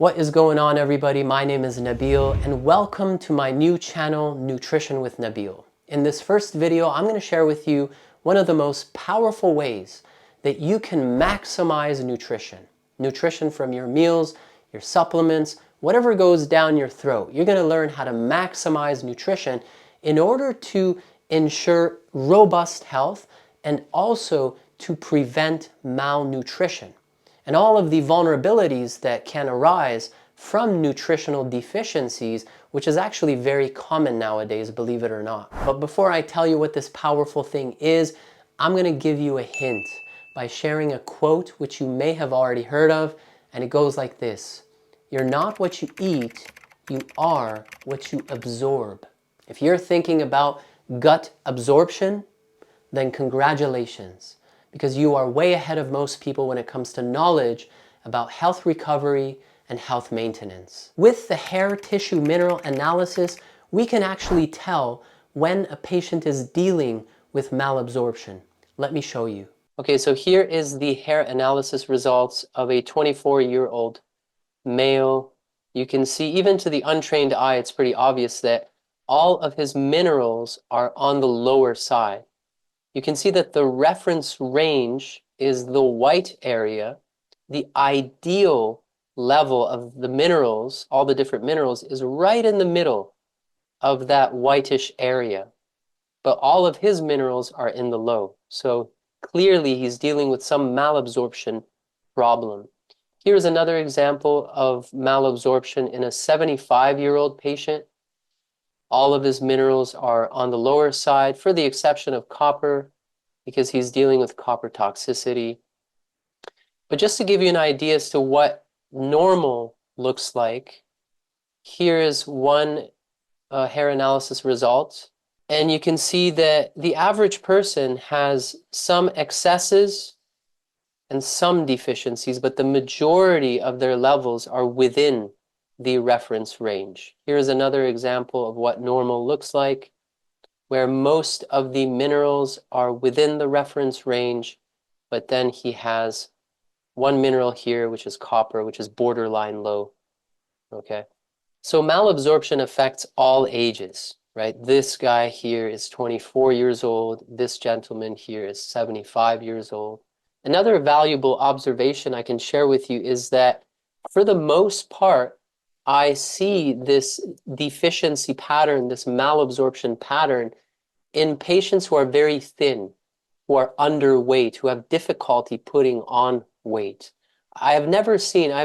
What is going on, everybody? My name is Nabil and welcome to my new channel, Nutrition with Nabil. In this first video, I'm going to share with you one of the most powerful ways that you can maximize nutrition. Nutrition from your meals, your supplements, whatever goes down your throat. You're going to learn how to maximize nutrition in order to ensure robust health and also to prevent malnutrition and all of the vulnerabilities that can arise from nutritional deficiencies, which is actually very common nowadays, believe it or not. But before I tell you what this powerful thing is, I'm going to give you a hint by sharing a quote which you may have already heard of, and it goes like this: "You're not what you eat, you are what you absorb." If you're thinking about gut absorption, then congratulations, because you are way ahead of most people when it comes to knowledge about health recovery and health maintenance. With the hair tissue mineral analysis, we can actually tell when a patient is dealing with malabsorption. Let me show you. Okay, so here is the hair analysis results of a 24-year-old male. You can see, even to the untrained eye, it's pretty obvious that all of his minerals are on the lower side. You can see that the reference range is the white area. The ideal level of the minerals, all the different minerals, is right in the middle of that whitish area. But all of his minerals are in the low. So clearly he's dealing with some malabsorption problem. Here's another example of malabsorption in a 75-year-old patient. All of his minerals are on the lower side, for the exception of copper, because he's dealing with copper toxicity. But just to give you an idea as to what normal looks like, here is one hair analysis result. And you can see that the average person has some excesses and some deficiencies, but the majority of their levels are within the reference range. Here's another example of what normal looks like, where most of the minerals are within the reference range, but then he has one mineral here, which is copper, which is borderline low. Okay, so malabsorption affects all ages, right? This guy here is 24 years old. This gentleman here is 75 years old. Another valuable observation I can share with you is that for the most part, I see this deficiency pattern, this malabsorption pattern, in patients who are very thin, who are underweight, who have difficulty putting on weight. I've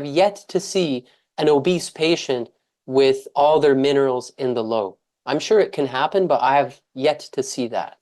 yet to see an obese patient with all their minerals in the low. I'm sure it can happen, but I have yet to see that.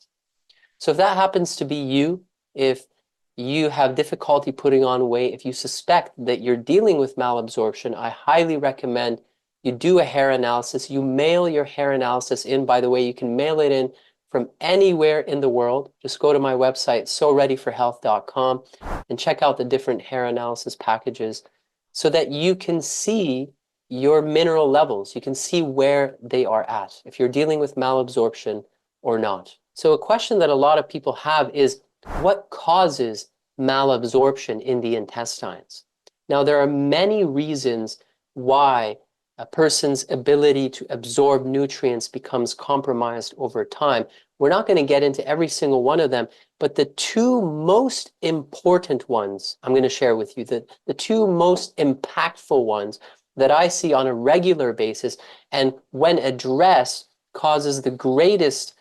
So if that happens to be you, if you have difficulty putting on weight, if you suspect that you're dealing with malabsorption, I highly recommend you do a hair analysis. You mail your hair analysis in. By the way, you can mail it in from anywhere in the world. Just go to my website, soreadyforhealth.com, and check out the different hair analysis packages so that you can see your mineral levels. You can see where they are at, if you're dealing with malabsorption or not. So a question that a lot of people have is, what causes malabsorption in the intestines? Now, there are many reasons why a person's ability to absorb nutrients becomes compromised over time. We're not going to get into every single one of them, but the two most important ones I'm going to share with you, the two most impactful ones that I see on a regular basis, and when addressed, causes the greatest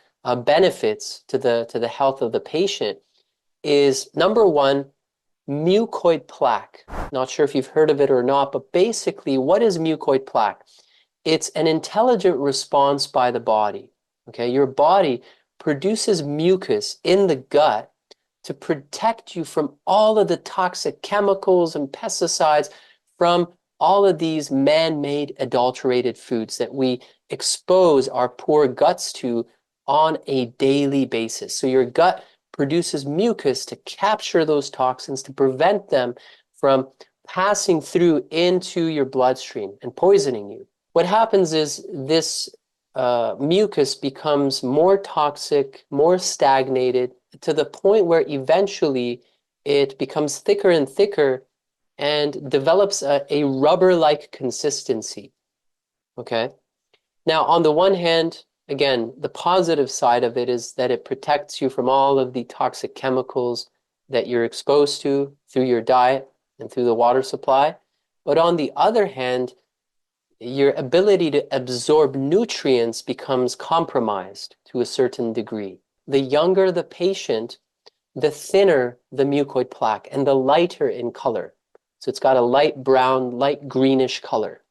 benefits to the health of the patient, is number one, mucoid plaque. Not sure if you've heard of it or not, but basically, what is mucoid plaque? It's an intelligent response by the body. Okay, your body produces mucus in the gut to protect you from all of the toxic chemicals and pesticides from all of these man-made adulterated foods that we expose our poor guts to on a daily basis. So your gut produces mucus to capture those toxins, to prevent them from passing through into your bloodstream and poisoning you. What happens is this mucus becomes more toxic, more stagnated, to the point where eventually it becomes thicker and thicker and develops a rubber-like consistency. Okay. Now, on the one hand, again, the positive side of it is that it protects you from all of the toxic chemicals that you're exposed to through your diet and through the water supply. But on the other hand, your ability to absorb nutrients becomes compromised to a certain degree. The younger the patient, the thinner the mucoid plaque and the lighter in color. So it's got a light brown, light greenish color.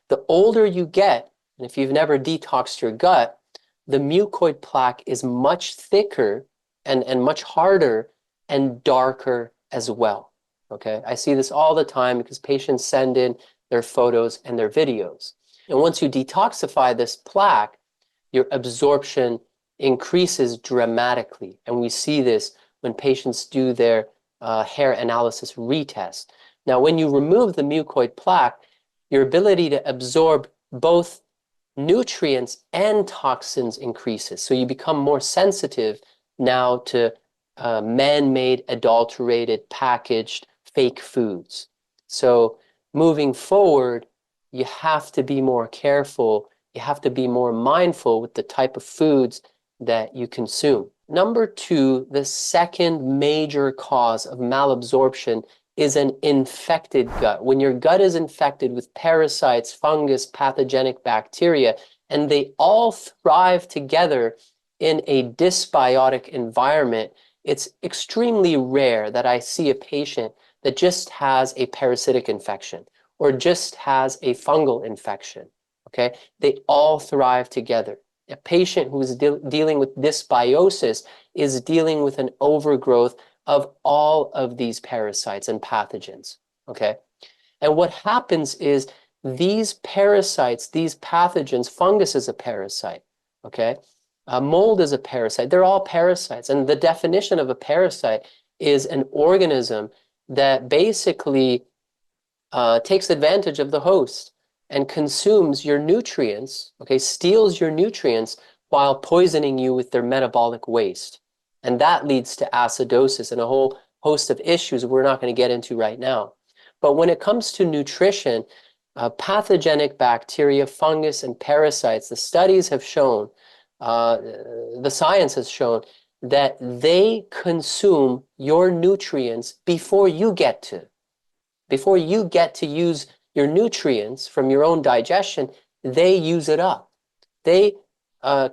The older you get, and if you've never detoxed your gut, the mucoid plaque is much thicker and much harder and darker as well. Okay, I see this all the time because patients send in their photos and their videos. And once you detoxify this plaque, your absorption increases dramatically. And we see this when patients do their hair analysis retest. Now, when you remove the mucoid plaque, your ability to absorb both nutrients and toxins increases. So you become more sensitive now to man-made, adulterated, packaged, fake foods. So moving forward, you have to be more careful. You have to be more mindful with the type of foods that you consume. Number two, the second major cause of malabsorption is an infected gut. When your gut is infected with parasites, fungus, pathogenic bacteria, and they all thrive together in a dysbiotic environment, it's extremely rare that I see a patient that just has a parasitic infection or just has a fungal infection. Okay, they all thrive together. A patient who is dealing with dysbiosis is dealing with an overgrowth of all of these parasites and pathogens. Okay, and what happens is these parasites, these pathogens, fungus is a parasite. Okay, mold is a parasite. They're all parasites, and the definition of a parasite is an organism that basically takes advantage of the host and consumes your nutrients, okay, steals your nutrients while poisoning you with their metabolic waste. And that leads to acidosis and a whole host of issues we're not going to get into right now. But when it comes to nutrition, pathogenic bacteria, fungus, and parasites, the studies have shown, the science has shown that they consume your nutrients before you get to. Before you get to use your nutrients from your own digestion, they use it up. They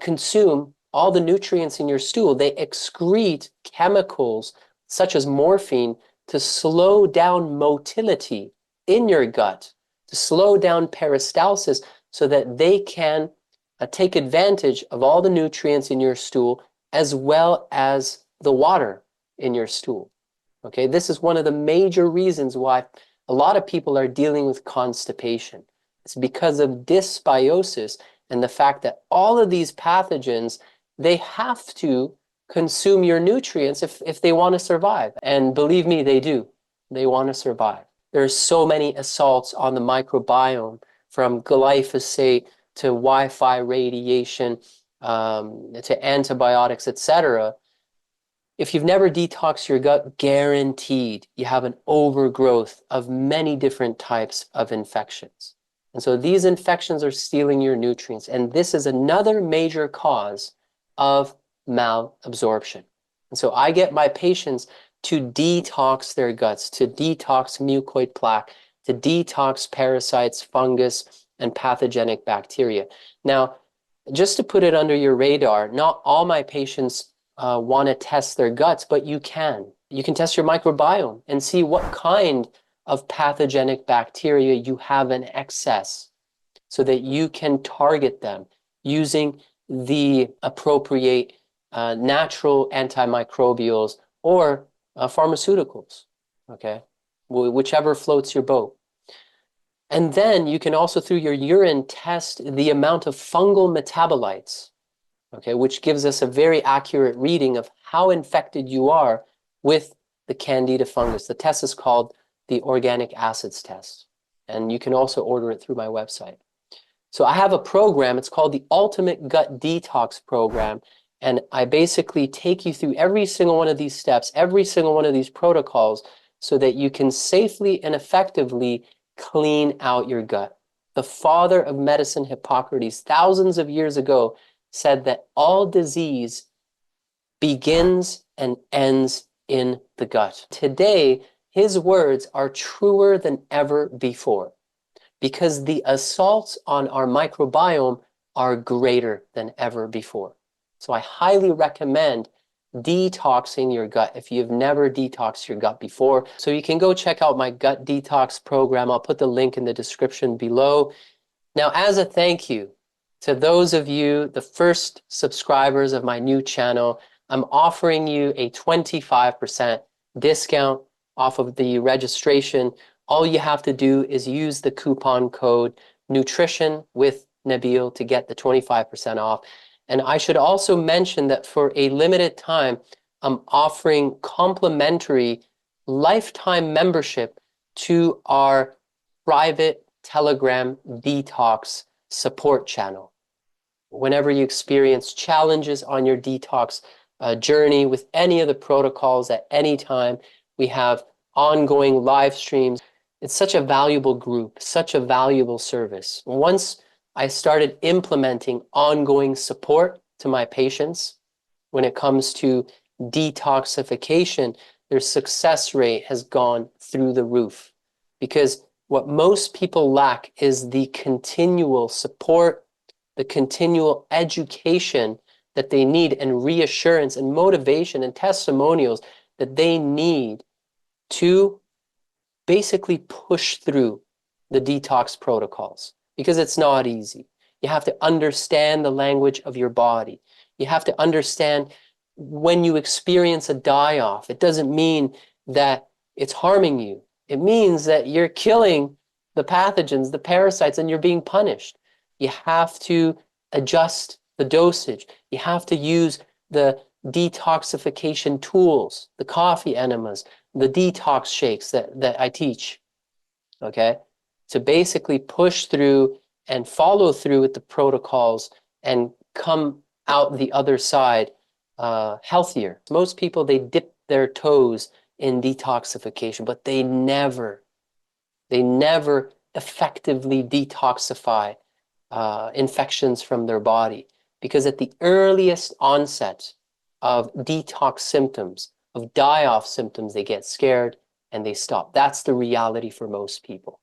consume all the nutrients in your stool. They excrete chemicals such as morphine to slow down motility in your gut, to slow down peristalsis so that they can take advantage of all the nutrients in your stool as well as the water in your stool. Okay, this is one of the major reasons why a lot of people are dealing with constipation. It's because of dysbiosis and the fact that all of these pathogens, they have to consume your nutrients if they want to survive. And believe me, they do. They want to survive. There's so many assaults on the microbiome, from glyphosate to Wi-Fi radiation, to antibiotics, etc. If you've never detoxed your gut, guaranteed you have an overgrowth of many different types of infections. And so these infections are stealing your nutrients. And this is another major cause of malabsorption. And so I get my patients to detox their guts, to detox mucoid plaque, to detox parasites, fungus, and pathogenic bacteria. Now, just to put it under your radar, not all my patients want to test their guts, but you can. You can test your microbiome and see what kind of pathogenic bacteria you have in excess so that you can target them using the appropriate natural antimicrobials or pharmaceuticals, okay? Whichever floats your boat. And then you can also, through your urine, test the amount of fungal metabolites, okay, which gives us a very accurate reading of how infected you are with the Candida fungus. The test is called the organic acids test, and you can also order it through my website. So I have a program, it's called the Ultimate Gut Detox Program, and I basically take you through every single one of these steps, every single one of these protocols, so that you can safely and effectively clean out your gut. The father of medicine, Hippocrates, thousands of years ago, said that all disease begins and ends in the gut. Today, his words are truer than ever before because the assaults on our microbiome are greater than ever before. So I highly recommend detoxing your gut if you've never detoxed your gut before. So you can go check out my gut detox program. I'll put the link in the description below. Now, as a thank you to those of you, the first subscribers of my new channel, I'm offering you a 25% discount off of the registration. All you have to do is use the coupon code Nutrition with Nabil to get the 25% off. And I should also mention that for a limited time, I'm offering complimentary lifetime membership to our private Telegram detox support channel. Whenever you experience challenges on your detox journey with any of the protocols at any time, we have ongoing live streams. It's such a valuable group, such a valuable service. Once I started implementing ongoing support to my patients when it comes to detoxification, their success rate has gone through the roof. Because what most people lack is the continual support, the continual education that they need, and reassurance and motivation and testimonials that they need to basically push through the detox protocols. Because it's not easy. You have to understand the language of your body. You have to understand when you experience a die-off, it doesn't mean that it's harming you. It means that you're killing the pathogens, the parasites, and you're being punished. You have to adjust the dosage. You have to use the detoxification tools, the coffee enemas, the detox shakes that I teach, okay? To basically push through and follow through with the protocols and come out the other side healthier. Most people, they dip their toes in detoxification, but they never effectively detoxify infections from their body. Because at the earliest onset of detox symptoms, of die-off symptoms, they get scared and they stop. That's the reality for most people.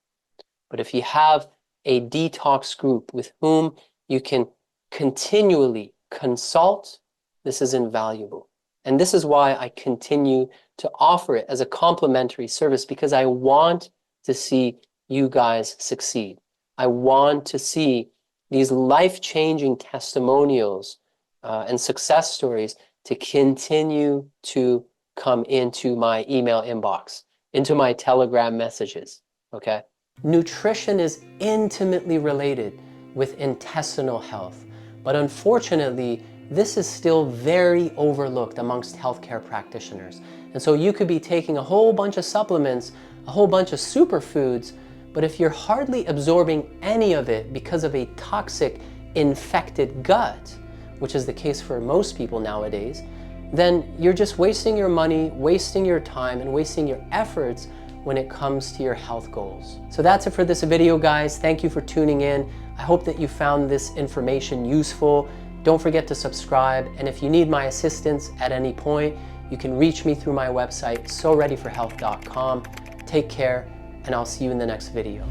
But if you have a detox group with whom you can continually consult, this is invaluable. And this is why I continue to offer it as a complimentary service, because I want to see you guys succeed. I want to see these life-changing testimonials and success stories to continue to come into my email inbox, into my Telegram messages, okay? Nutrition is intimately related with intestinal health, but unfortunately, this is still very overlooked amongst healthcare practitioners. And so you could be taking a whole bunch of supplements, a whole bunch of superfoods, but if you're hardly absorbing any of it because of a toxic, infected gut, which is the case for most people nowadays, then you're just wasting your money, wasting your time, and wasting your efforts when it comes to your health goals. So that's it for this video, guys. Thank you for tuning in. I hope that you found this information useful. Don't forget to subscribe, and if you need my assistance at any point, you can reach me through my website, soreadyforhealth.com. Take care, and I'll see you in the next video.